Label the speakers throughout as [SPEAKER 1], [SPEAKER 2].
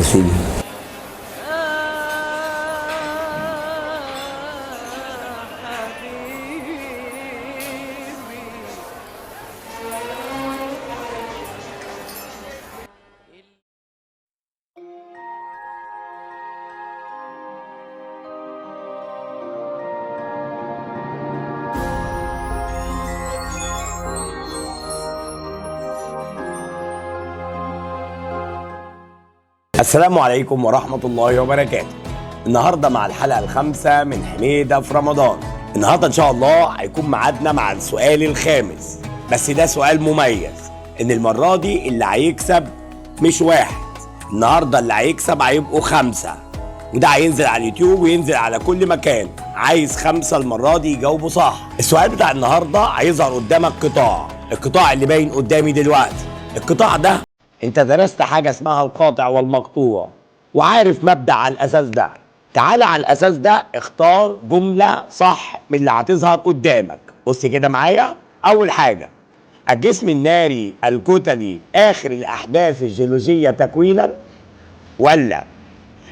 [SPEAKER 1] سيدي. السلام عليكم ورحمة الله وبركاته. النهاردة مع الحلقة الخامسة من حميدة في رمضان. النهاردة إن شاء الله هيكون ميعادنا مع السؤال الخامس، بس ده سؤال مميز، إن المرة دي اللي هيكسب مش واحد، النهاردة اللي هيكسب هيبقوا 5، وده هينزل على اليوتيوب وينزل على كل مكان. عايز 5 المرة دي يجاوبوا صح. السؤال بتاع النهاردة هيظهر قدامك القطاع اللي باين قدامي دلوقتي. القطاع ده انت درست حاجة اسمها القاطع والمقطوع وعارف مبدأ على الاساس ده. تعالى على الاساس ده اختار جملة صح من اللي هتظهر قدامك. بص كده معايا. اول حاجة، الجسم الناري الكتلي اخر الاحداث الجيولوجية تكوينا، ولا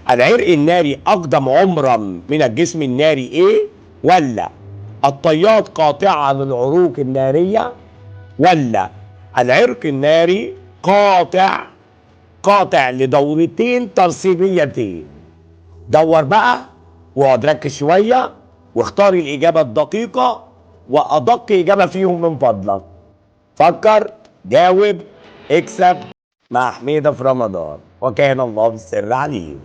[SPEAKER 1] العرق الناري اقدم عمرا من الجسم الناري ايه، ولا الطيات قاطعة للعروق النارية، ولا العرق الناري قاطع لدورتين ترسيبيتين. دور بقى واقعد ركز شويه واختار الاجابه الدقيقه وادق اجابه فيهم من فضلك. فكر، جاوب، اكسب مع حميده في رمضان، وكان الله بالسر عليم.